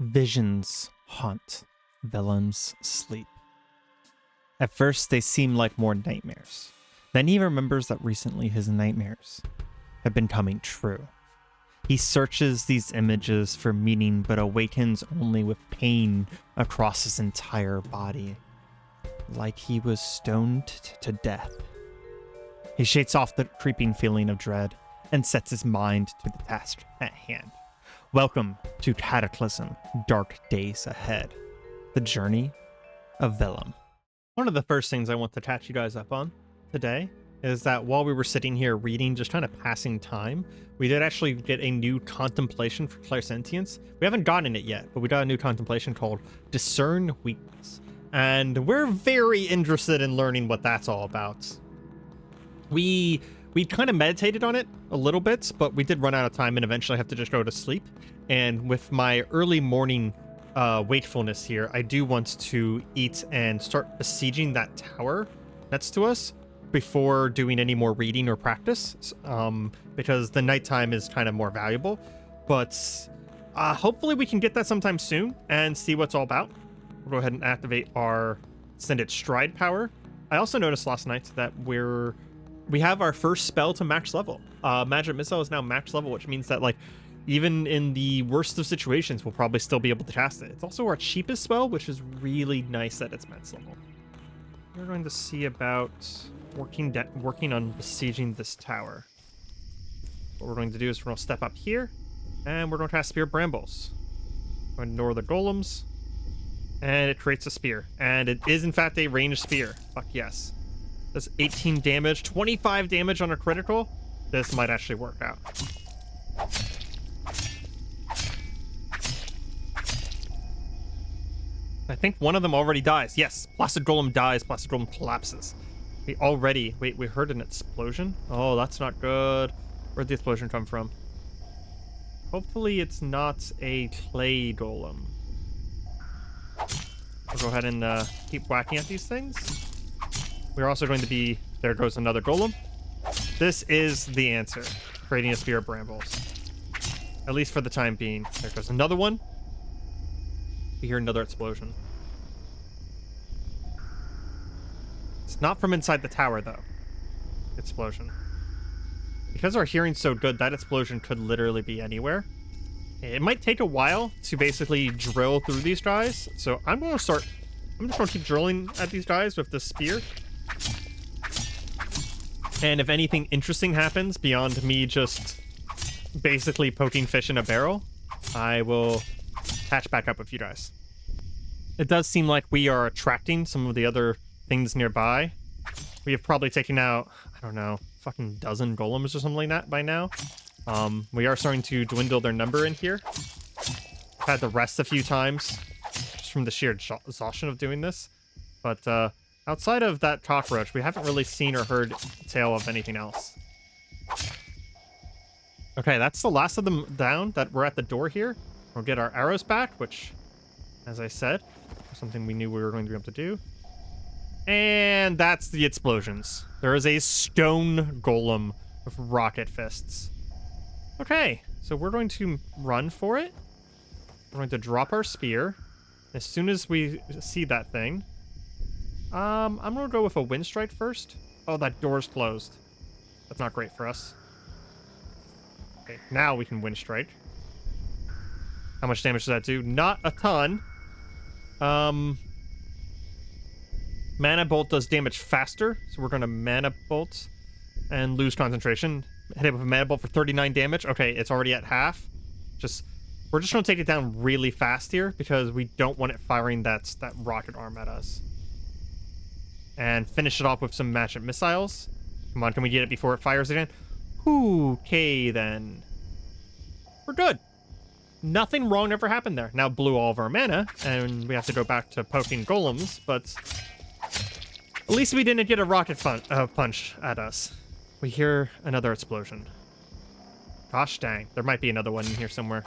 Visions haunt Willem's sleep. At first, they seem like more nightmares. Then he remembers that recently his nightmares have been coming true. He searches these images for meaning, but awakens only with pain across his entire body, like he was stoned to death. He shakes off the creeping feeling of dread and sets his mind to the task at hand. Welcome to Cataclysm, Dark Days Ahead, the journey of Willem. One of the first things I want to catch you guys up on today is that while we were sitting here reading, just kind of passing time, we did actually get a new contemplation for clairsentience. We haven't gotten it yet, but we got a new contemplation called Discern Weakness. And we're very interested in learning what that's all about. We kind of meditated on it a little bit, but we did run out of time and eventually have to just go to sleep. And with my early morning wakefulness here, I do want to eat and start besieging that tower next to us before doing any more reading or practice, because the nighttime is kind of more valuable. But hopefully we can get that sometime soon and see what's all about. We'll go ahead and activate our extended stride power. I also noticed last night that we have our first spell to max level. Magic Missile is now max level, which means that, like, even in the worst of situations, we'll probably still be able to cast it. It's also our cheapest spell, which is really nice that it's max level. We're going to see about working on besieging this tower. What we're going to do is we're going to step up here, and we're going to cast Spear Brambles. We're going to ignore the golems, and it creates a spear. And it is, in fact, a ranged spear. Fuck yes. That's 18 damage, 25 damage on a critical. This might actually work out. I think one of them already dies. Yes, Placid Golem dies, Placid Golem collapses. We heard an explosion? Oh, that's not good. Where'd the explosion come from? Hopefully it's not a clay golem. We'll go ahead and keep whacking at these things. We're also going to be... There goes another golem. This is the answer. Creating a Spear of Brambles. At least for the time being. There goes another one. We hear another explosion. It's not from inside the tower, though. Explosion. Because our hearing's so good, that explosion could literally be anywhere. It might take a while to basically drill through these guys. So I'm just going to keep drilling at these guys with the spear. And if anything interesting happens beyond me just basically poking fish in a barrel, I will catch back up with you guys. It does seem like we are attracting some of the other things nearby. We have probably taken out, I don't know, fucking dozen golems or something like that by now. We are starting to dwindle their number in here. I've had to rest a few times just from the sheer exhaustion of doing this. But outside of that cockroach, we haven't really seen or heard tale of anything else. Okay, that's the last of them down that we're at the door here. We'll get our arrows back, which, as I said, was something we knew we were going to be able to do. And that's the explosions. There is a stone golem with rocket fists. Okay, so we're going to run for it. We're going to drop our spear. As soon as we see that thing, I'm going to go with a wind strike first. Oh, that door's closed. That's not great for us. Okay, now we can wind strike. How much damage does that do? Not a ton. Mana Bolt does damage faster, so we're going to Mana Bolt and lose concentration. Hit it with a Mana Bolt for 39 damage. Okay, it's already at half. We're just going to take it down really fast here because we don't want it firing that rocket arm at us. And finish it off with some Magic Missiles. Come on, can we get it before it fires again? Okay, then. We're good. Nothing wrong ever happened there. Now blew all of our mana, and we have to go back to poking golems, but at least we didn't get a rocket punch at us. We hear another explosion. Gosh dang, there might be another one in here somewhere.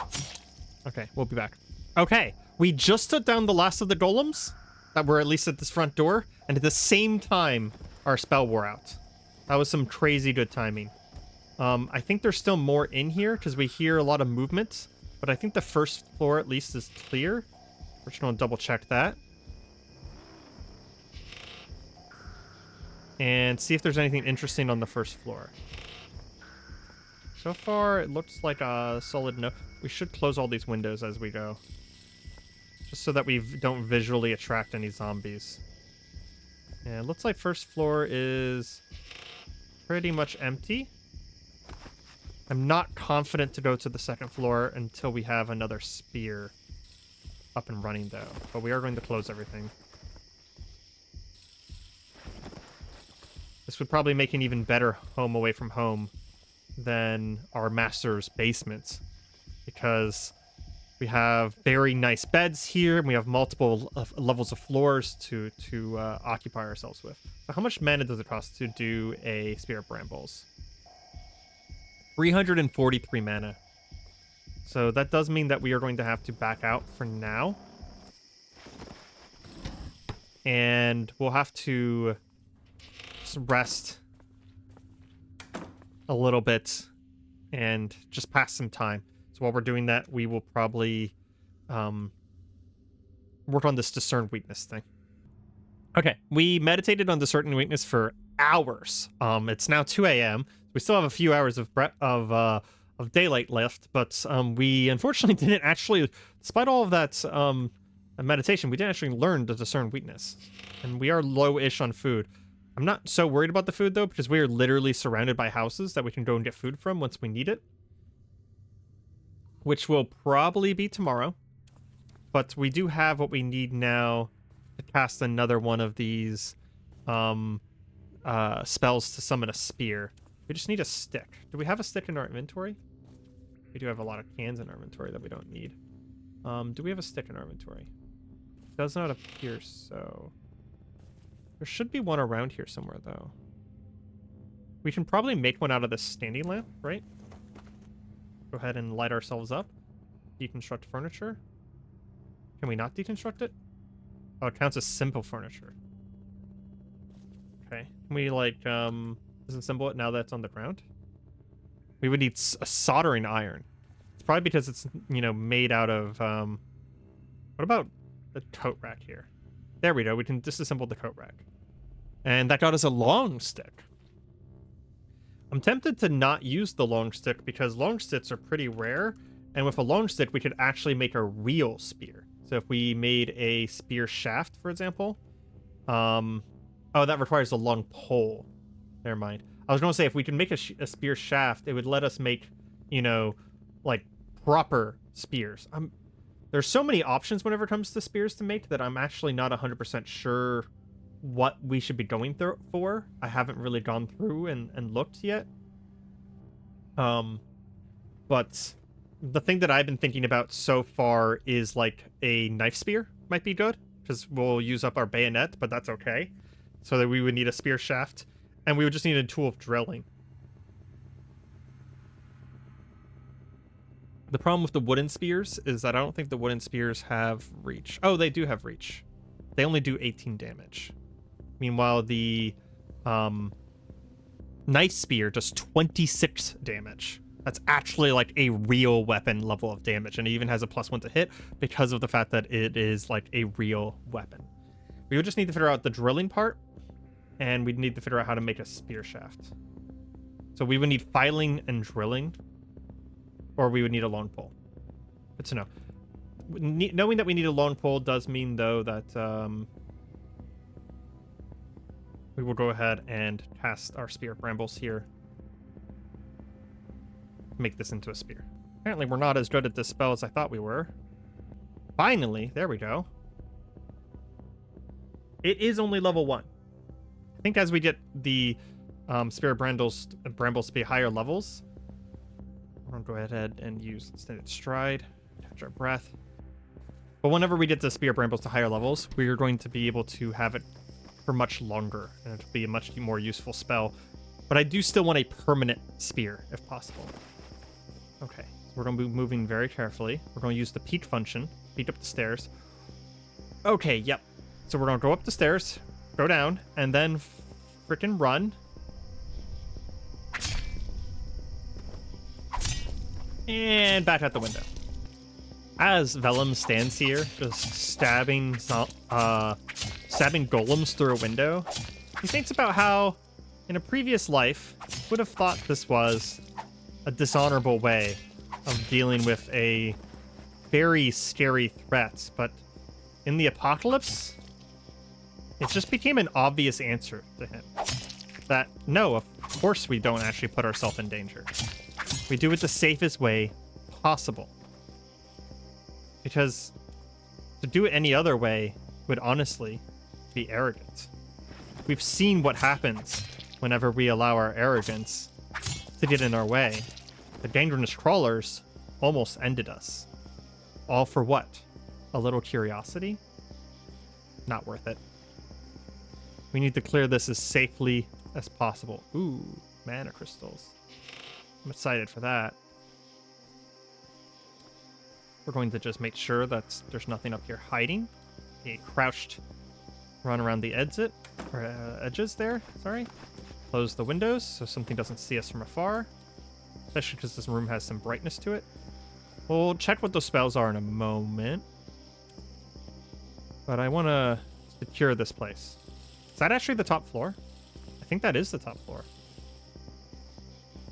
Okay, we'll be back. Okay, we just took down the last of the golems that were at least at this front door, and at the same time, our spell wore out. That was some crazy good timing. I think there's still more in here, because we hear a lot of movement. but I think the first floor at least is clear. We're just going to double check that. And see if there's anything interesting on the first floor. So far, it looks like a solid no. We should close all these windows as we go. Just so that we don't visually attract any zombies. Yeah, it looks like first floor is pretty much empty. I'm not confident to go to the second floor until we have another spear up and running, though. But we are going to close everything. This would probably make an even better home away from home than our master's basement, because we have very nice beds here, and we have multiple levels of floors to occupy ourselves with. So how much mana does it cost to do a Spear of Brambles? 343 mana. So that does mean that we are going to have to back out for now. And we'll have to just rest a little bit and just pass some time. So while we're doing that, we will probably work on this Discern Weakness thing. Okay, we meditated on Discern Weakness for hours. It's now 2 a.m. We still have a few hours of daylight left, but we unfortunately didn't actually, despite all of that meditation, we didn't actually learn to Discern Weakness. And we are low-ish on food. I'm not so worried about the food, though, because we are literally surrounded by houses that we can go and get food from once we need it. Which will probably be tomorrow. But we do have what we need now to cast another one of these spells to summon a spear. We just need a stick. Do we have a stick in our inventory? We do have a lot of cans in our inventory that we don't need. Do we have a stick in our inventory? Does not appear so. There should be one around here somewhere, though. We can probably make one out of this standing lamp, right? Go ahead and light ourselves up. Deconstruct furniture. Can we not deconstruct it? Oh, it counts as simple furniture. Okay. Can we, like, disassemble it now that it's on the ground? We would need a soldering iron. It's probably because it's, you know, made out of, what about the coat rack here? There we go. We can disassemble the coat rack. And that got us a long stick. I'm tempted to not use the long stick because long sticks are pretty rare. And with a long stick, we could actually make a real spear. So if we made a spear shaft, for example. Oh, that requires a long pole. Never mind. I was going to say, if we could make a spear shaft, it would let us make, you know, like, proper spears. There's so many options whenever it comes to spears to make that I'm actually not 100% sure what we should be going for. I haven't really gone through and looked yet. But the thing that I've been thinking about so far is like a knife spear might be good, because we'll use up our bayonet, but that's okay. So that we would need a spear shaft, and we would just need a tool of drilling. The problem with the wooden spears is that I don't think the wooden spears have reach. Oh, they do have reach. They only do 18 damage. Meanwhile, the knife spear does 26 damage. That's actually like a real weapon level of damage, and it even has a +1 to hit because of the fact that it is like a real weapon. We would just need to figure out the drilling part, and we'd need to figure out how to make a spear shaft. So we would need filing and drilling, or we would need a long pole. Good to know. Knowing that we need a long pole does mean, though, that we will go ahead and cast our Spear of Brambles here. Make this into a spear. Apparently we're not as good at this spell as I thought we were. Finally, there we go. It is only level 1. I think as we get the Spear of Brambles to be higher levels, we're going to go ahead and use Extended Stride, catch our breath. But whenever we get the Spear of Brambles to higher levels, we are going to be able to have it for much longer, and it'll be a much more useful spell. But I do still want a permanent spear, if possible. Okay, so we're going to be moving very carefully. We're going to use the peek function, peek up the stairs. Okay, yep. So we're going to go up the stairs, go down, and then frickin' run. And back out the window. as Vellum stands here, just stabbing golems through a window, he thinks about how, in a previous life, would have thought this was a dishonorable way of dealing with a very scary threat, but in the apocalypse, it just became an obvious answer to him. That, no, of course we don't actually put ourselves in danger. We do it the safest way possible. Because to do it any other way would honestly be arrogant. We've seen what happens whenever we allow our arrogance to get in our way. The dangerous crawlers almost ended us. All for what? A little curiosity? Not worth it. We need to clear this as safely as possible. Ooh, mana crystals. I'm excited for that. We're going to just make sure that there's nothing up here hiding. A crouched run around the edges there. Sorry. Close the windows so something doesn't see us from afar. Especially because this room has some brightness to it. We'll check what those spells are in a moment. But I want to secure this place. Is that actually the top floor? I think that is the top floor.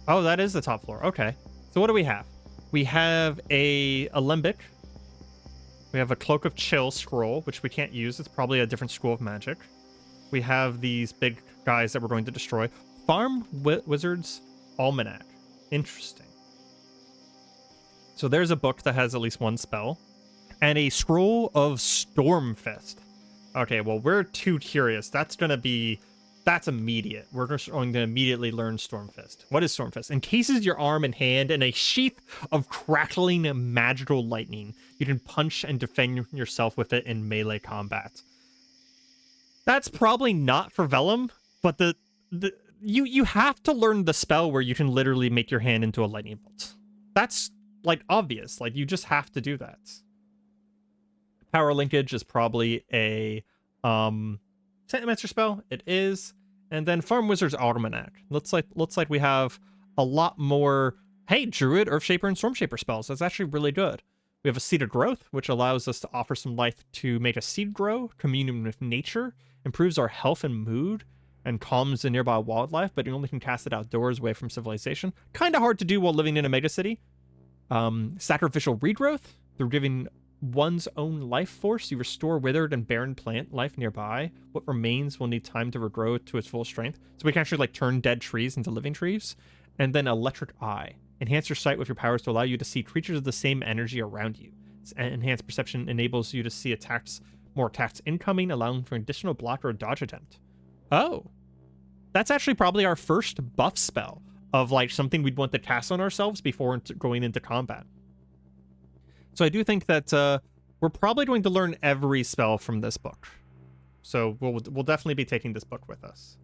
Oh, that is the top floor. Okay. So what do we have? We have a Alembic. We have a Cloak of Chill scroll, which we can't use. It's probably a different school of magic. We have these big guys that we're going to destroy. Farm Wizard's Almanac. Interesting. So there's a book that has at least one spell. And a Scroll of Stormfist. Okay, well, we're too curious. That's immediate. We're just going to immediately learn Stormfist. What is Stormfist? Encases your arm and hand in a sheath of crackling magical lightning. You can punch and defend yourself with it in melee combat. That's probably not for Vellum, but you have to learn the spell where you can literally make your hand into a lightning bolt. That's, like, obvious. Like, you just have to do that. Power Linkage is probably a Sentimencer spell. It is. And then Farm Wizard's Almanac. Looks like we have a lot more, hey, Druid, Earthshaper, and Stormshaper spells. That's actually really good. We have a Seed of Growth, which allows us to offer some life to make a seed grow, communion with nature, improves our health and mood, and calms the nearby wildlife, but you only can cast it outdoors away from civilization. Kind of hard to do while living in a megacity. Sacrificial Regrowth. Through giving one's own life force, you restore withered and barren plant life nearby. What remains will need time to regrow to its full strength. So we can actually like turn dead trees into living trees. And then Electric Eye. Enhance your sight with your powers to allow you to see creatures of the same energy around you. Enhanced perception enables you to see more attacks incoming, allowing for an additional block or dodge attempt. Oh, that's actually probably our first buff spell of like something we'd want to cast on ourselves before going into combat. So I do think that we're probably going to learn every spell from this book. So we'll definitely be taking this book with us.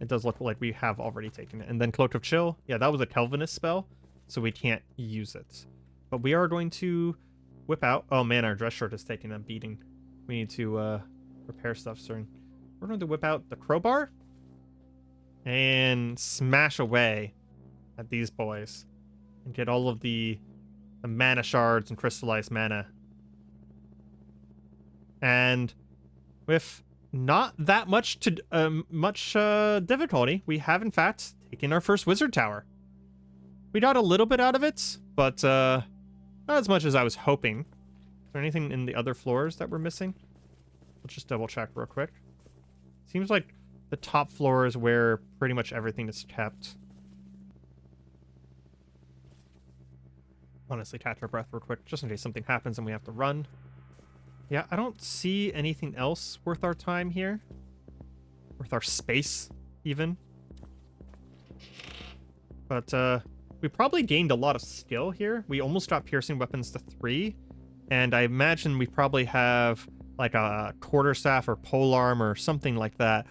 It does look like we have already taken it. And then Cloak of Chill. Yeah, that was a Kelvinist spell, so we can't use it. But we are going to whip out... Oh man, our dress shirt is taking a beating. We need to repair stuff soon. We're going to whip out the crowbar and smash away at these boys and get all of the mana shards and crystallized mana. And with not that much difficulty, we have in fact taken our first wizard tower. We got a little bit out of it, but not as much as I was hoping. Is there anything in the other floors that we're missing? Let's just double check real quick. Seems like the top floor is where pretty much everything is kept. Honestly, catch our breath real quick, just in case something happens and we have to run. Yeah, I don't see anything else worth our time here. Worth our space, even. But, we probably gained a lot of skill here. We almost got piercing weapons to 3. And I imagine we probably have, like, a quarterstaff or polearm or something like that.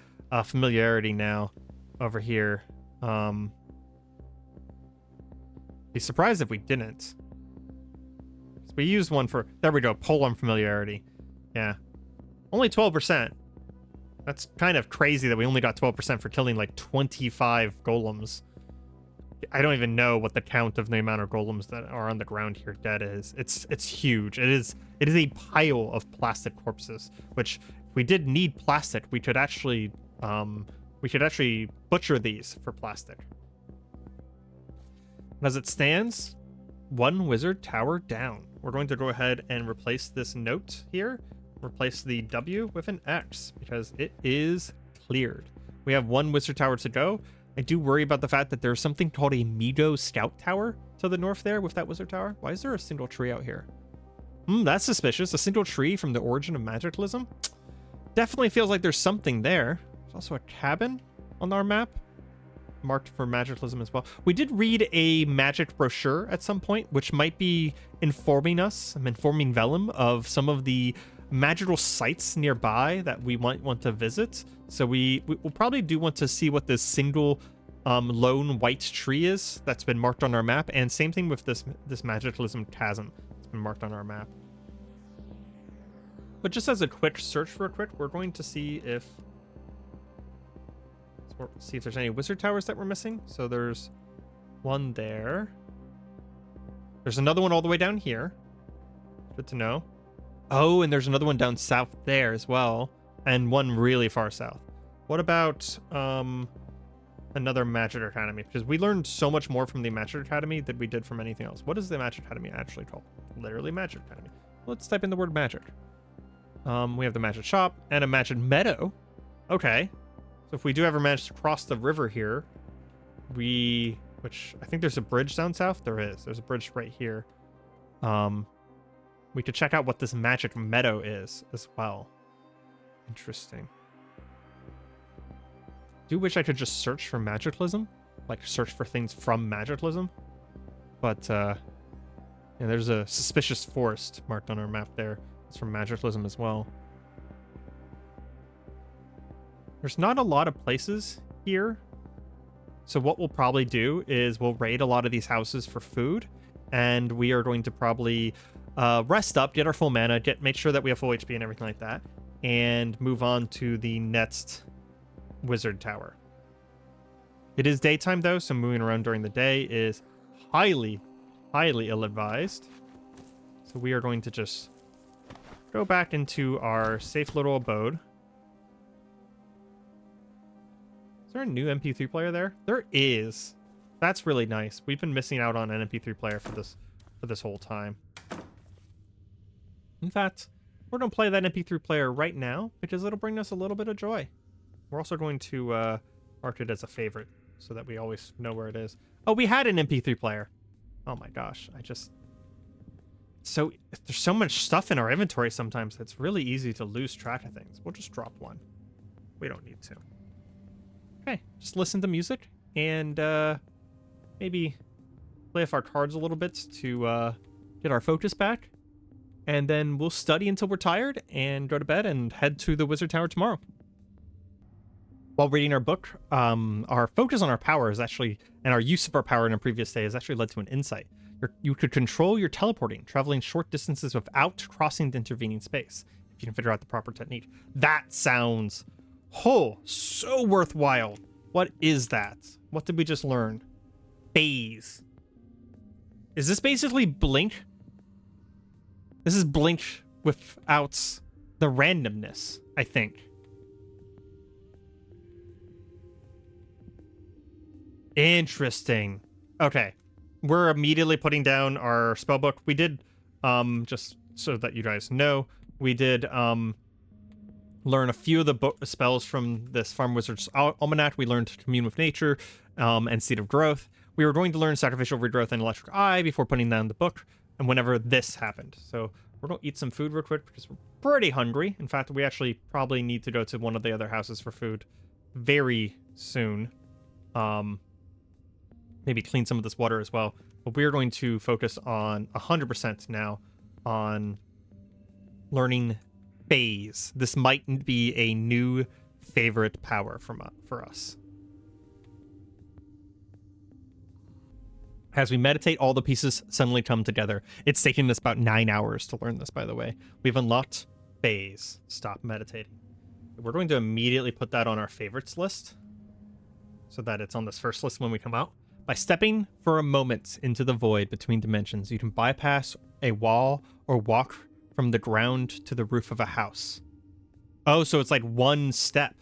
Familiarity now over here. Be surprised if we didn't. We used one for... There we go, polearm familiarity. Yeah. Only 12%. That's kind of crazy that we only got 12% for killing like 25 golems. I don't even know what the count of the amount of golems that are on the ground here dead is. It's huge. It is a pile of plastic corpses, which if we did need plastic, we could actually butcher these for plastic. As it stands, one wizard tower down. We're going to go ahead and replace this note here. Replace the W with an X because it is cleared. We have one wizard tower to go. I do worry about the fact that there's something called a Mido Scout Tower to the north there with that wizard tower. Why is there a single tree out here? That's suspicious. A single tree from the origin of Magiclysm? Definitely feels like there's something there. There's also a cabin on our map marked for Magiclysm as well. We did read a magic brochure at some point, which might be informing Vellum of some of the magical sites nearby that we might want to visit. So we'll probably do want to see what this single lone white tree is that's been marked on our map, and same thing with this Magiclysm chasm that's been marked on our map. But just as a quick search real quick, we're going to see if there's any wizard towers that we're missing. So there's one there. There's another one all the way down here. Good to know. Oh, and there's another one down south there as well, and one really far south. What about another Magic Academy? Because we learned so much more from the Magic Academy than we did from anything else. What is the Magic Academy actually called? Literally Magic Academy. Let's type in the word magic. We have the Magic Shop and a Magic Meadow. Okay. So if we do ever manage to cross the river here, which I think there's a bridge down south. There is. There's a bridge right here. We could check out what this Magic Meadow is as well. Interesting. Do wish I could just search for Magiclysm, like search for things from Magiclysm. But yeah, there's a suspicious forest marked on our map there. It's from Magiclysm as well. There's not a lot of places here. So what we'll probably do is we'll raid a lot of these houses for food, and we are going to probably rest up, get our full mana, make sure that we have full HP and everything like that, and move on to the next wizard tower. It is daytime though, so moving around during the day is highly ill-advised. So we are going to just go back into our safe little abode. Is there a new MP3 player there? There is. That's really nice. We've been missing out on an MP3 player for this whole time. In fact, we're going to play that MP3 player right now because it'll bring us a little bit of joy. We're also going to mark it as a favorite so that we always know where it is. Oh, we had an MP3 player. Oh my gosh. There's so much stuff in our inventory sometimes. It's really easy to lose track of things. We'll just drop one. We don't need to. Okay, just listen to music and maybe play off our cards a little bit to get our focus back. And then we'll study until we're tired and go to bed and head to the Wizard Tower tomorrow. While reading our book, our focus on our power is actually, and our use of our power in a previous day has actually led to an insight. You could control your teleporting, traveling short distances without crossing the intervening space, if you can figure out the proper technique. That sounds, so worthwhile. What is that? What did we just learn? Phase. Is this basically Blink? This is Blink without the randomness, I think. Interesting. Okay. We're immediately putting down our spellbook. We did, just so that you guys know, we did learn a few of the spells from this Farm Wizard's Almanac. We learned Commune with Nature and Seed of Growth. We were going to learn Sacrificial Regrowth and Electric Eye before putting down the book, and whenever this happened. So we're going to eat some food real quick because we're pretty hungry. In fact, we actually probably need to go to one of the other houses for food very soon. Maybe clean some of this water as well. But we're going to focus on 100% now on learning phase. This might be a new favorite power for us. As we meditate, all the pieces suddenly come together. It's taken us about 9 hours to learn this, by the way. We've unlocked phase. Stop meditating. We're going to immediately put that on our favorites list so that it's on this first list when we come out. By stepping for a moment into the void between dimensions, you can bypass a wall or walk from the ground to the roof of a house. Oh, so it's like one step.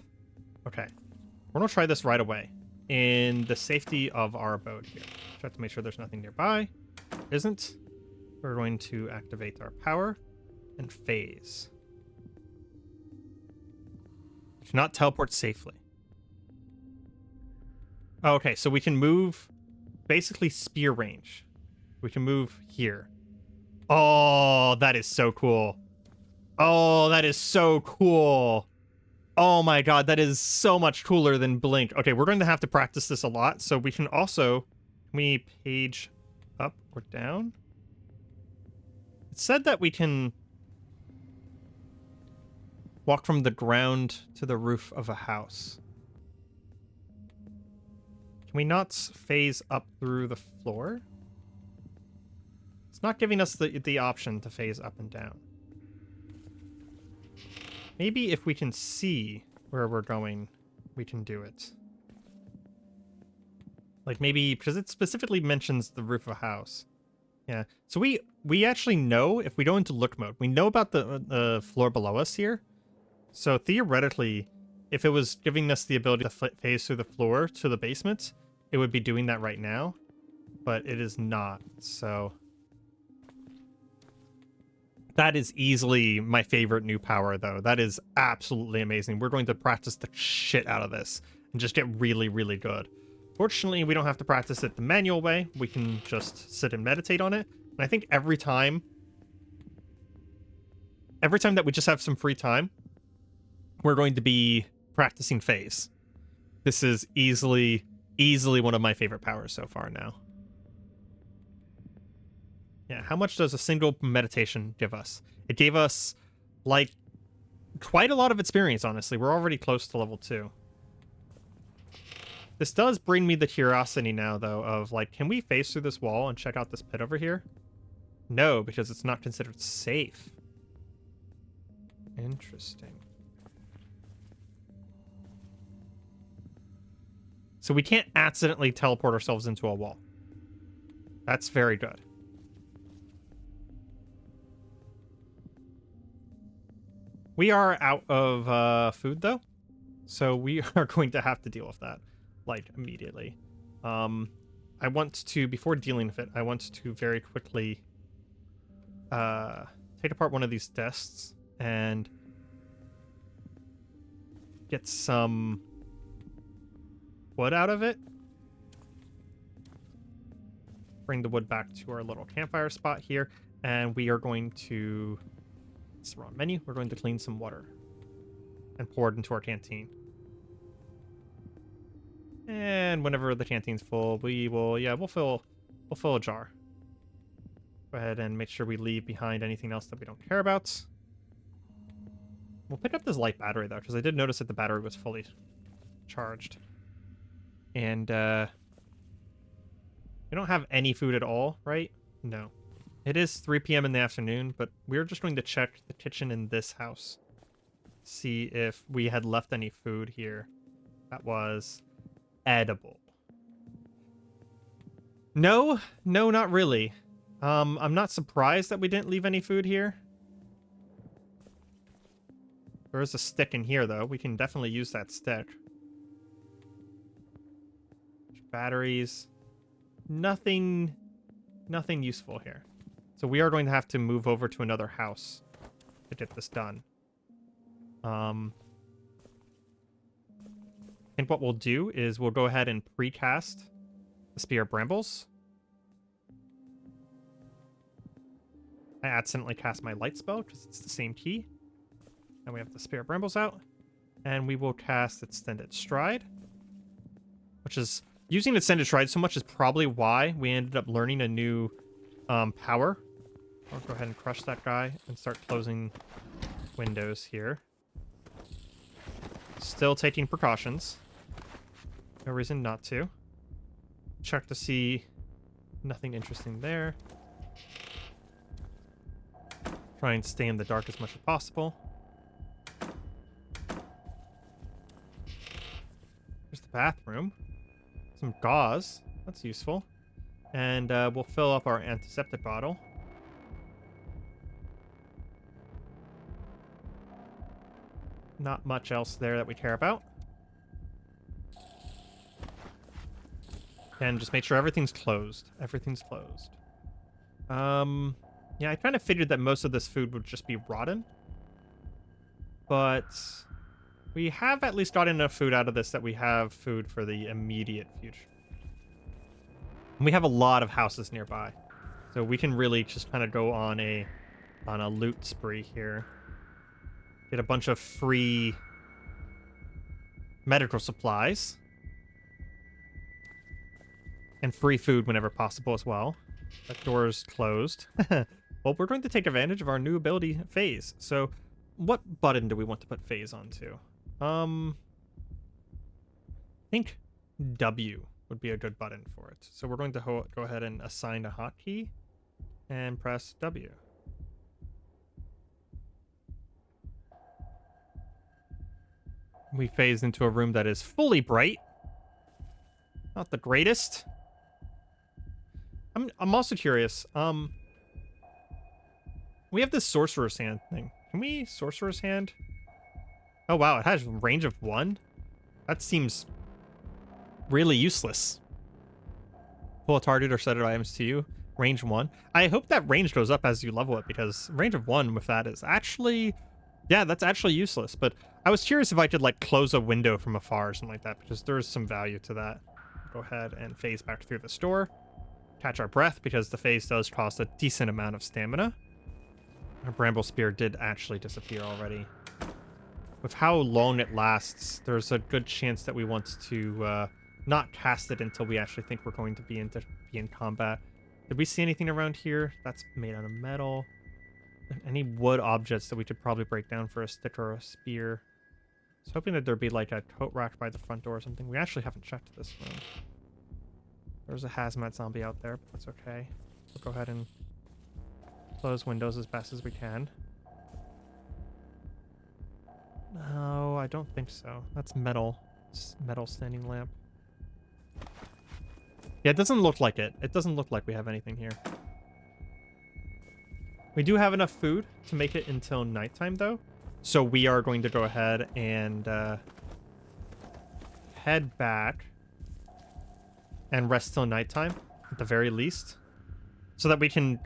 Okay. We're going to try this right away in the safety of our abode here. Try to make sure there's nothing nearby. Isn't. We're going to activate our power and phase. Cannot teleport safely. Oh, okay, so we can move basically spear range. We can move here. Oh, that is so cool. Oh, that is so cool. Oh my god, that is so much cooler than Blink. Okay, we're going to have to practice this a lot. So we can also, can we page up or down? It said that we can walk from the ground to the roof of a house. Can we not phase up through the floor? It's not giving us the option to phase up and down. Maybe if we can see where we're going, we can do it. Like maybe, because it specifically mentions the roof of a house. Yeah, so we actually know, if we go into look mode, we know about the floor below us here. So theoretically, if it was giving us the ability to phase through the floor to the basement, it would be doing that right now, but it is not, so... That is easily my favorite new power, though. That is absolutely amazing. We're going to practice the shit out of this and just get really, really good. Fortunately, we don't have to practice it the manual way. We can just sit and meditate on it. And I think every time that we just have some free time, we're going to be practicing phase. This is easily one of my favorite powers so far now. Yeah, how much does a single meditation give us? It gave us, like, quite a lot of experience, honestly. We're already close to level 2. This does bring me the curiosity now, though, of, like, can we phase through this wall and check out this pit over here? No, because it's not considered safe. Interesting. So we can't accidentally teleport ourselves into a wall. That's very good. We are out of food, though, so we are going to have to deal with that, like, immediately. I want to, before dealing with it, I want to very quickly take apart one of these desks and get some wood out of it. Bring the wood back to our little campfire spot here, and we are going to... It's the wrong menu. We're going to clean some water and pour it into our canteen. And whenever the canteen's full, we will, yeah, we'll fill a jar. Go ahead and make sure we leave behind anything else that we don't care about. We'll pick up this light battery, though, because I did notice that the battery was fully charged. And, we don't have any food at all, right? No. It is 3 p.m. in the afternoon, but we're just going to check the kitchen in this house. See if we had left any food here that was edible. No, not really. I'm not surprised that we didn't leave any food here. There is a stick in here, though. We can definitely use that stick. Batteries. Nothing useful here. So we are going to have to move over to another house to get this done. I think what we'll do is we'll go ahead and precast the Spear of Brambles. I accidentally cast my light spell because it's the same key. And we have the Spear of Brambles out. And we will cast Extended Stride, which is... Using Extended Stride so much is probably why we ended up learning a new power. I'll go ahead and crush that guy and start closing windows here. Still taking precautions. No reason not to. Check to see nothing interesting there. Try and stay in the dark as much as possible. There's the bathroom. Some gauze. That's useful. And we'll fill up our antiseptic bottle. Not much else there that we care about. And just make sure everything's closed. Everything's closed. Yeah, I kind of figured that most of this food would just be rotten. But we have at least got enough food out of this that we have food for the immediate future. And we have a lot of houses nearby. So we can really just kind of go on a loot spree here. Get a bunch of free medical supplies. And free food whenever possible as well. That door's closed. Well, we're going to take advantage of our new ability, Phase. So, what button do we want to put Phase onto? I think W would be a good button for it. So we're going to go ahead and assign a hotkey and press W. We phase into a room that is fully bright. Not the greatest. I'm also curious. We have this Sorcerer's Hand thing. Can we Sorcerer's Hand? Oh wow, it has range of 1? That seems really useless. Pull a target or set it items to you. Range 1. I hope that range goes up as you level it, because range of 1 with that is actually... Yeah, that's actually useless. But I was curious if I could like close a window from afar or something like that, because there is some value to that. Go ahead and phase back through the store. Catch our breath, because the phase does cost a decent amount of stamina. Our Bramble Spear did actually disappear already. With how long it lasts, there's a good chance that we want to not cast it until we actually think we're going to be in combat. Did we see anything around here that's made out of metal? Any wood objects that we could probably break down for a stick or a spear? I was hoping that there'd be like a coat rack by the front door or something. We actually haven't checked this room. There's a hazmat zombie out there, but that's okay. We'll go ahead and close windows as best as we can. No, I don't think so. That's metal. Metal standing lamp. Yeah, it doesn't look like it. It doesn't look like we have anything here. We do have enough food to make it until nighttime, though. So we are going to go ahead and head back and rest till nighttime, at the very least, so that we can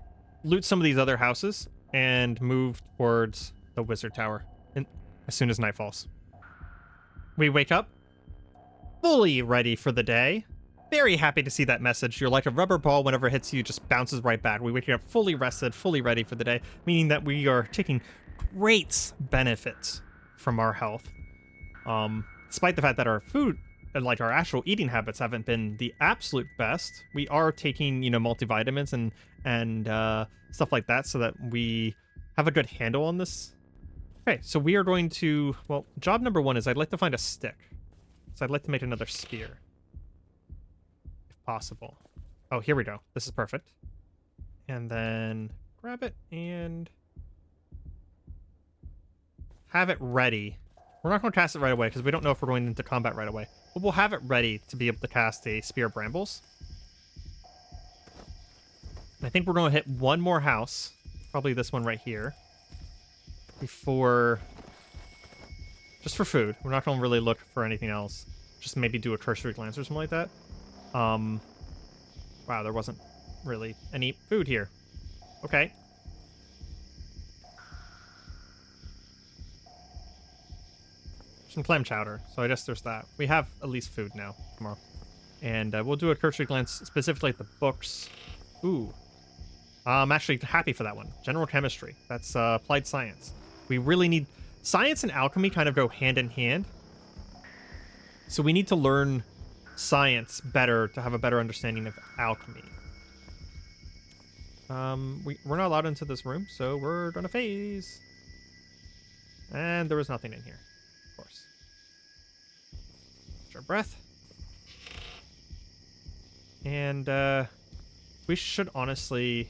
loot some of these other houses and move towards the Wizard Tower as soon as night falls. We wake up fully ready for the day. Very happy to see that message. You're like a rubber ball. Whenever it hits you, just bounces right back. We wake up fully rested, fully ready for the day, meaning that we are taking great benefits from our health. Despite the fact that our food and like our actual eating habits haven't been the absolute best, we are taking, you know, multivitamins and stuff like that so that we have a good handle on this. Okay, so we are going to, well, job number 1 is I'd like to find a stick. So I'd like to make another spear, if possible. Oh, here we go. This is perfect. And then grab it and have it ready. We're not going to cast it right away because we don't know if we're going into combat right away. But we'll have it ready to be able to cast a Spear of Brambles. I think we're going to hit one more house. Probably this one right here. Before... Just for food. We're not going to really look for anything else. Just maybe do a cursory glance or something like that. Wow, there wasn't really any food here. Okay. Some clam chowder, so I guess there's that. We have at least food now tomorrow. And we'll do a cursory glance specifically at the books. Ooh. I'm actually happy for that one. General chemistry. That's applied science. We really need... Science and alchemy kind of go hand in hand. So we need to learn science better to have a better understanding of alchemy. We're not allowed into this room, so we're gonna phase. And there was nothing in here. Course. Catch our breath. And we should honestly...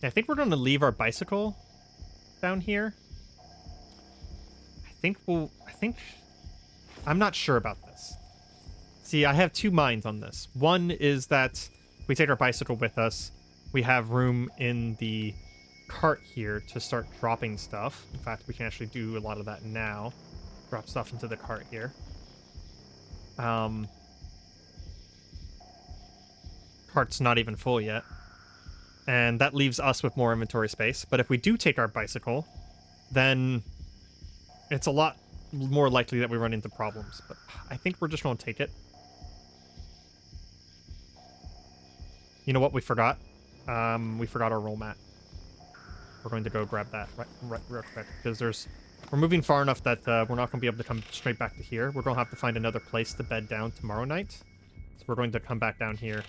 I think we're going to leave our bicycle down here. I think I'm not sure about this. See, I have two minds on this. One is that we take our bicycle with us. We have room in the cart here to start dropping stuff. In fact, we can actually do a lot of that now. Drop stuff into the cart here. Cart's not even full yet. And that leaves us with more inventory space. But if we do take our bicycle, then it's a lot more likely that we run into problems. But I think we're just going to take it. You know what we forgot? We forgot our roll mat. We're going to go grab that right real quick. Because we're moving far enough that we're not going to be able to come straight back to here. We're going to have to find another place to bed down tomorrow night. So we're going to come back down here.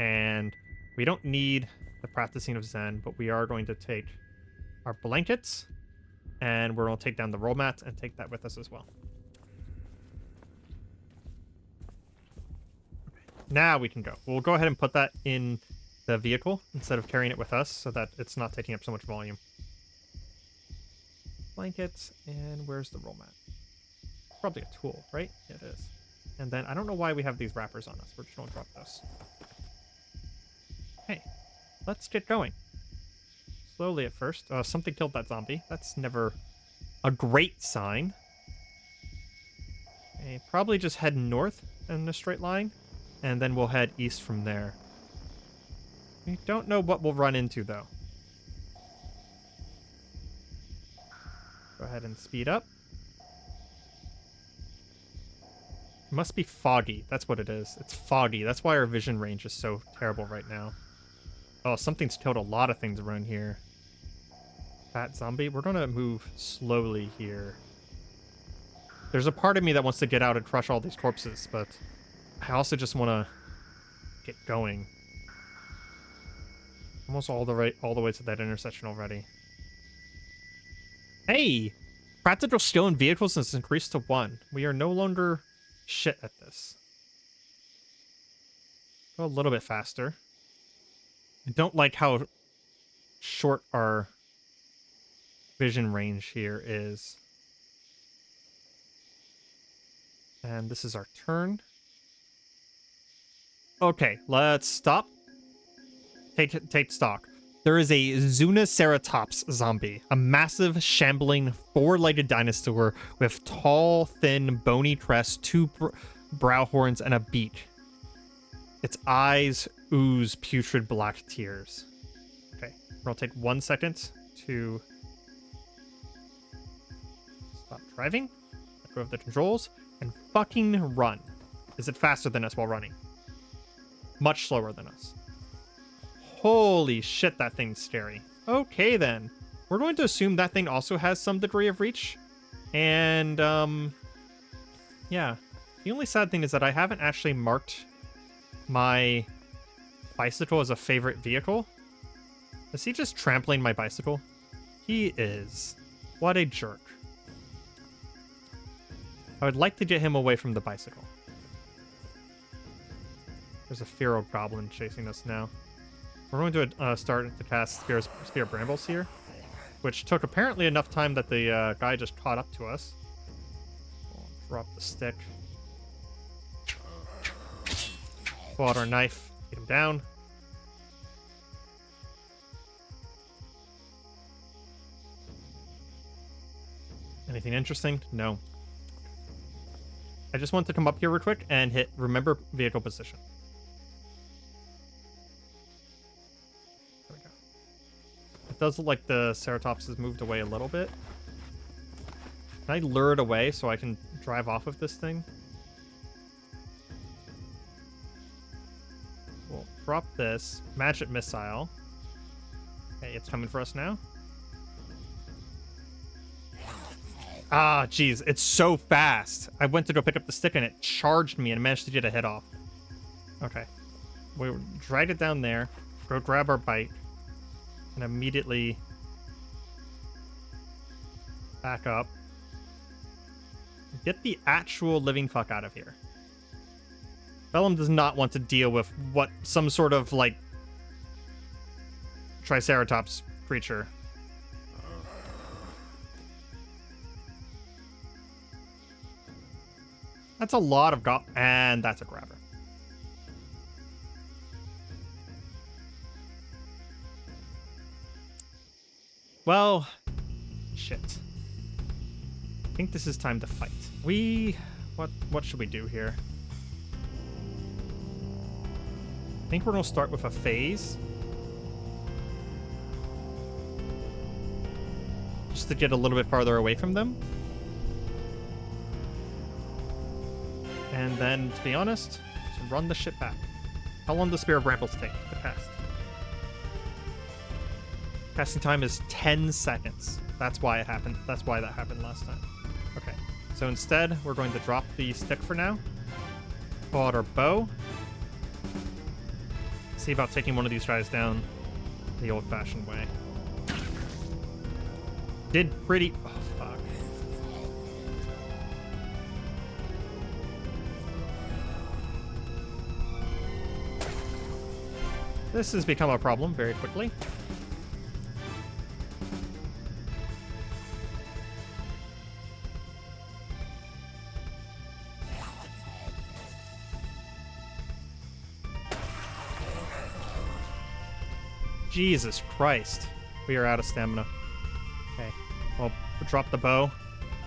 And we don't need the practicing of Zen, but we are going to take our blankets. And we're going to take down the roll mat and take that with us as well. Now we can go. We'll go ahead and put that in the vehicle instead of carrying it with us so that it's not taking up so much volume. Blankets, and where's the roll mat? Probably a tool, right? Yeah, it is. And then I don't know why we have these wrappers on us. We're just going to drop those. Okay, let's get going. Slowly at first. Something killed that zombie. That's never a great sign. Okay, probably just head north in a straight line, and then we'll head east from there. We don't know what we'll run into, though. Go ahead and speed up. It must be foggy. That's what it is. It's foggy. That's why our vision range is so terrible right now. Oh, something's killed a lot of things around here. Fat zombie. We're going to move slowly here. There's a part of me that wants to get out and crush all these corpses, but I also just want to get going. Almost all the way to that intersection already. Hey! Practical skill in vehicles is increased to 1. We are no longer shit at this. Go a little bit faster. I don't like how short our vision range here is. And this is our turn. Okay, let's stop. Take stock. There is a Zunaceratops zombie, a massive, shambling, four-legged dinosaur with tall, thin, bony crest, 2 brow horns, and a beak. Its eyes ooze putrid black tears. Okay, we'll take 1 second to stop driving, let go of the controls, and fucking run. Is it faster than us while running? Much slower than us. Holy shit, that thing's scary. Okay, then. We're going to assume that thing also has some degree of reach. And, yeah. The only sad thing is that I haven't actually marked my bicycle as a favorite vehicle. Is he just trampling my bicycle? He is. What a jerk. I would like to get him away from the bicycle. There's a feral goblin chasing us now. We're going to start to cast Spear Brambles here, which took apparently enough time that the guy just caught up to us. We'll drop the stick. Pull out our knife, get him down. Anything interesting? No. I just want to come up here real quick and hit remember vehicle position. It does look like the Ceratops has moved away a little bit. Can I lure it away so I can drive off of this thing? We'll drop this. Magic missile. Okay, it's coming for us now. Ah, jeez, it's so fast. I went to go pick up the stick and it charged me and managed to get a hit off. Okay. We drag it down there. Go grab our bite. And immediately back up. Get the actual living fuck out of here. Vellum does not want to deal with what some sort of, like, Triceratops creature. That's a lot of and that's a grabber. Well, shit. I think this is time to fight. What should we do here? I think we're gonna start with a phase. Just to get a little bit farther away from them. And then, to be honest, just run the shit back. How long does Spear of Brambles take to cast? Casting time is 10 seconds. That's why it happened. That's why that happened last time. Okay. So instead, we're going to drop the stick for now. Pull out our bow. See about taking one of these guys down the old-fashioned way. Did pretty... Oh, fuck. This has become a problem very quickly. Jesus Christ. We are out of stamina. Okay. Well, we'll drop the bow.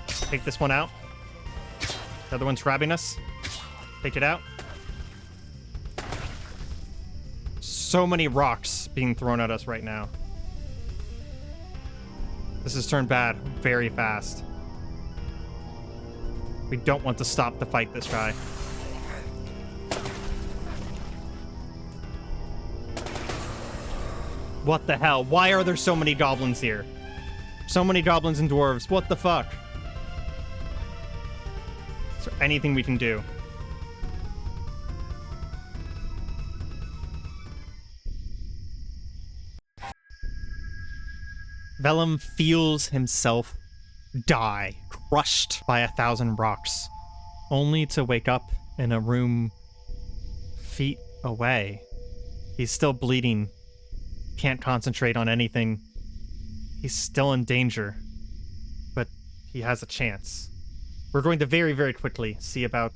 Take this one out. The other one's grabbing us. Take it out. So many rocks being thrown at us right now. This has turned bad very fast. We don't want to stop to fight this guy. What the hell? Why are there so many goblins here? So many goblins and dwarves. What the fuck? Is there anything we can do? Vellum feels himself die, crushed by 1,000 rocks, only to wake up in a room feet away. He's still bleeding. Can't concentrate on anything. He's still in danger, but he has a chance. We're going to very, very quickly see about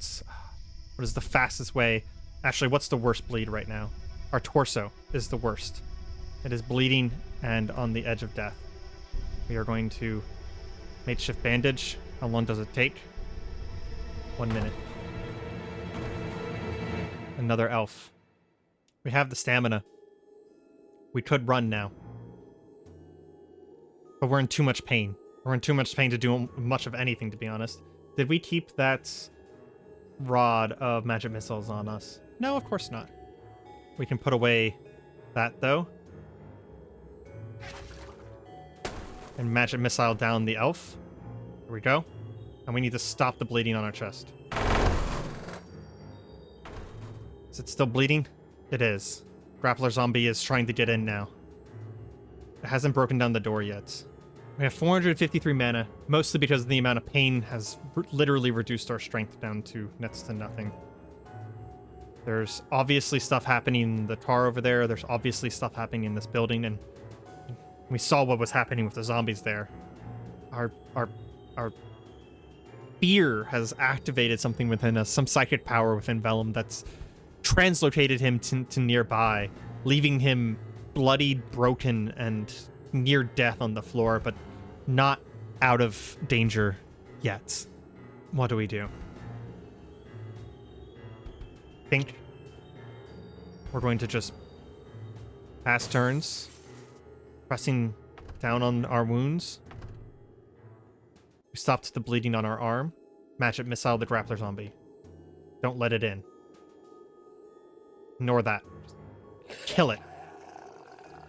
what is the fastest way. Actually, what's the worst bleed right now? Our torso is the worst. It is bleeding and on the edge of death. We are going to makeshift bandage. How long does it take? 1 minute. Another elf. We have the stamina. We could run now. But we're in too much pain. We're in too much pain to do much of anything, to be honest. Did we keep that rod of magic missiles on us? No, of course not. We can put away that, though. And magic missile down the elf. Here we go. And we need to stop the bleeding on our chest. Is it still bleeding? It is. Grappler zombie is trying to get in now. It hasn't broken down the door yet. We have 453 mana, mostly because the amount of pain has literally reduced our strength down to next to nothing. There's obviously stuff happening in the car over there. There's obviously stuff happening in this building, and we saw what was happening with the zombies there. Our fear has activated something within us, some psychic power within Vellum that's translocated him to nearby, leaving him bloodied, broken, and near death on the floor, but not out of danger yet. What do we do? I think we're going to just pass turns, pressing down on our wounds. We stopped the bleeding on our arm. Magic missile the grappler zombie. Don't let it in. Ignore that. Just kill it.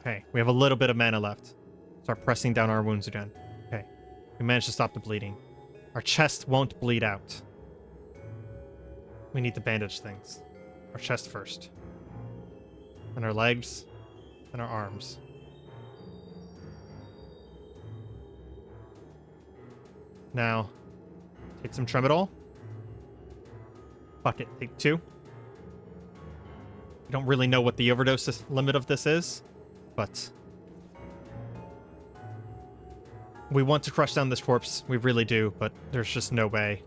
Okay, we have a little bit of mana left. Start pressing down our wounds again. Okay, we managed to stop the bleeding. Our chest won't bleed out. We need to bandage things. Our chest first. And our legs. And our arms. Now, take some Tremadol. Fuck it, take 2. I don't really know what the overdose limit of this is, but we want to crush down this corpse. We really do, but there's just no way.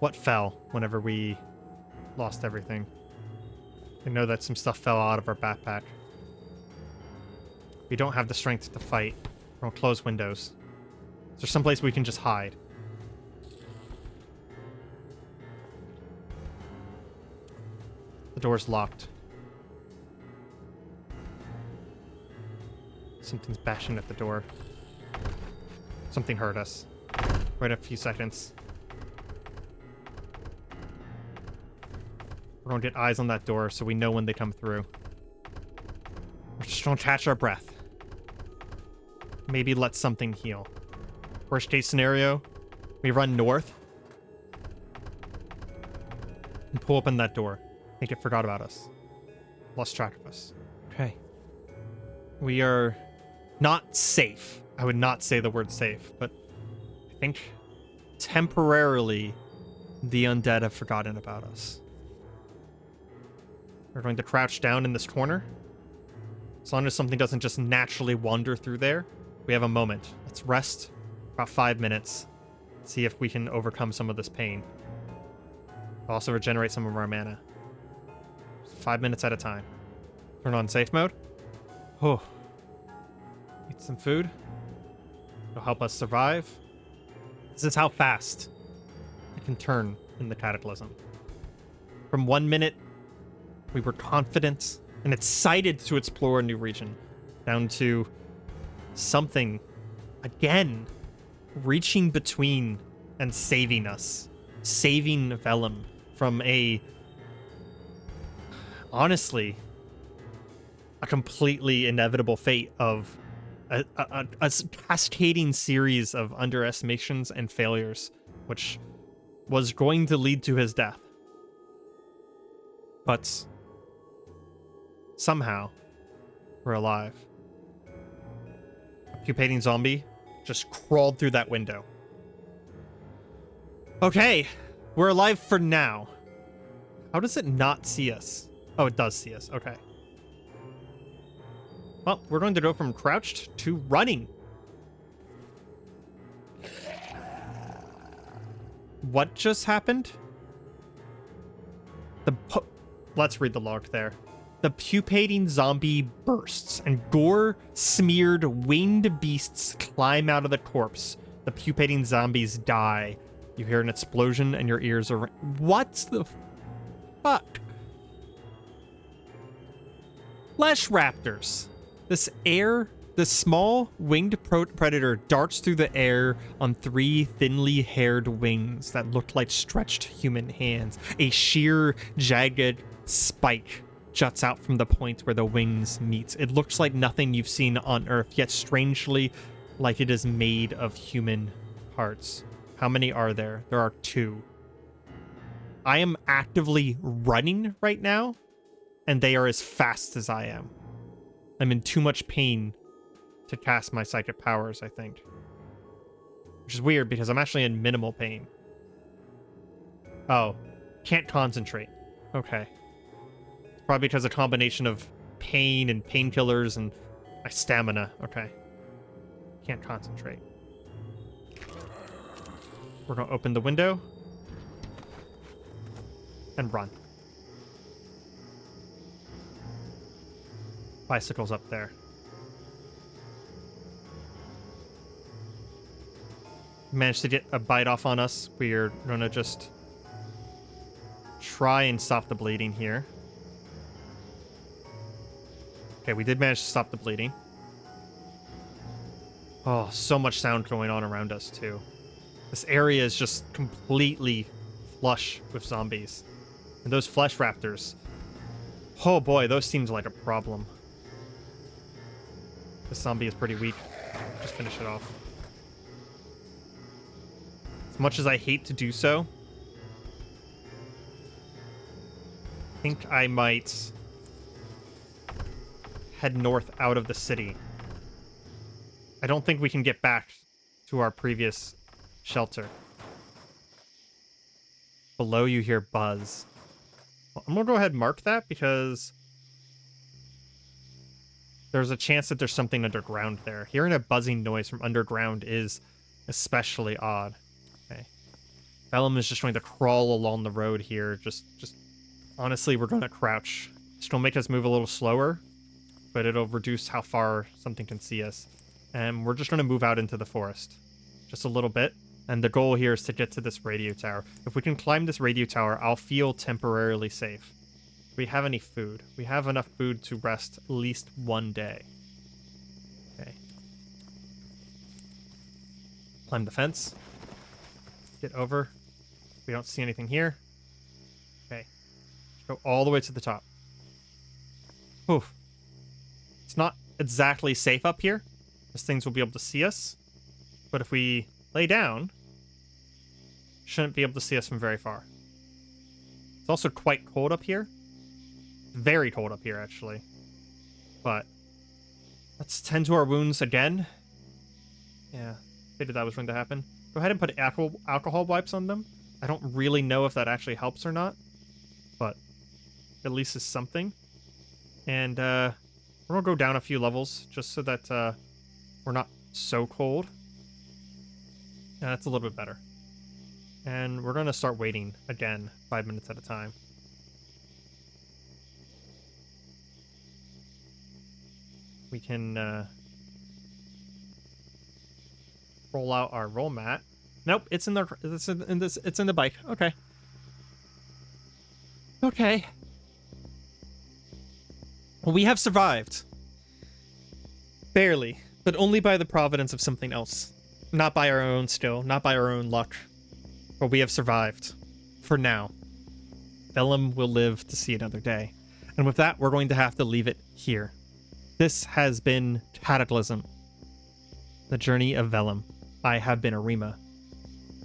What fell whenever we lost everything? I know that some stuff fell out of our backpack. We don't have the strength to fight. We'll close windows. Is there someplace we can just hide? The door's locked. Something's bashing at the door. Something hurt us. Wait a few seconds. We're gonna get eyes on that door so we know when they come through. We're just gonna catch our breath. Maybe let something heal. Worst case scenario, we run north and pull open that door. I think it forgot about us. Lost track of us. Okay. We are not safe. I would not say the word safe, but I think temporarily the undead have forgotten about us. We're going to crouch down in this corner. As long as something doesn't just naturally wander through there, we have a moment. Let's rest about 5 minutes. See if we can overcome some of this pain. Also regenerate some of our mana. 5 minutes at a time. Turn on safe mode. Oh. Eat some food. It'll help us survive. This is how fast it can turn in the Cataclysm. From 1 minute, we were confident and excited to explore a new region, down to something, again, reaching between and saving us. Saving Vellum from honestly, a completely inevitable fate of a cascading series of underestimations and failures, which was going to lead to his death. But somehow, we're alive. A pupating zombie just crawled through that window. Okay, we're alive for now. How does it not see us? Oh, it does see us. Okay. Well, we're going to go from crouched to running. What just happened? Let's read the log there. The pupating zombie bursts, and gore-smeared winged beasts climb out of the corpse. The pupating zombies die. You hear an explosion, and your ears are... What the fuck? Flesh raptors. This small winged predator darts through the air on 3 thinly haired wings that look like stretched human hands. A sheer, jagged spike juts out from the point where the wings meet. It looks like nothing you've seen on Earth, yet strangely like it is made of human parts. How many are there? There are 2. I am actively running right now, and they are as fast as I am. I'm in too much pain to cast my psychic powers, I think. Which is weird because I'm actually in minimal pain. Oh, can't concentrate. Okay. It's probably because of a combination of pain and painkillers and my stamina. Okay. Can't concentrate. We're gonna open the window and run. Bicycle's up there. Managed to get a bite off on us. We're gonna just try and stop the bleeding here. Okay, we did manage to stop the bleeding. Oh, so much sound going on around us too. This area is just completely flush with zombies. And those flesh raptors. Oh boy, those seems like a problem. This zombie is pretty weak. Just finish it off. As much as I hate to do so, I think I might head north out of the city. I don't think we can get back to our previous shelter. Below you hear buzz. Well, I'm gonna go ahead and mark that because there's a chance that there's something underground there. Hearing a buzzing noise from underground is especially odd. Okay. Vellum is just going to crawl along the road here. Just honestly, we're going to crouch. This will make us move a little slower, but it'll reduce how far something can see us. And we're just going to move out into the forest just a little bit. And the goal here is to get to this radio tower. If we can climb this radio tower, I'll feel temporarily safe. Do we have any food? We have enough food to rest at least one day. Okay. Climb the fence. Get over. We don't see anything here. Okay. Go all the way to the top. Oof. It's not exactly safe up here, because things will be able to see us. But if we lay down, shouldn't be able to see us from very far. It's also quite cold up here. Very cold up here, actually. But let's tend to our wounds again. Yeah, figured that was going to happen. Go ahead and put alcohol wipes on them. I don't really know if that actually helps or not, but at least it's something. And we're going to go down a few levels just so that we're not so cold. Yeah, that's a little bit better. And we're going to start waiting again, 5 minutes at a time. We can roll out our roll mat. Nope, it's in the bike. Okay. Okay. Well, we have survived. Barely, but only by the providence of something else. Not by our own skill, not by our own luck. But we have survived. For now. Vellum will live to see another day. And with that, we're going to have to leave it here. This has been Cataclysm. The Journey of Vellum. I have been Areima.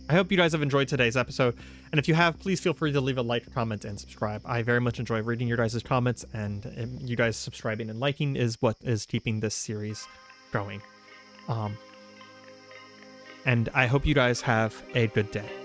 I hope you guys have enjoyed today's episode. And if you have, please feel free to leave a like, comment, and subscribe. I very much enjoy reading your guys' comments, and you guys subscribing and liking is what is keeping this series going. And I hope you guys have a good day.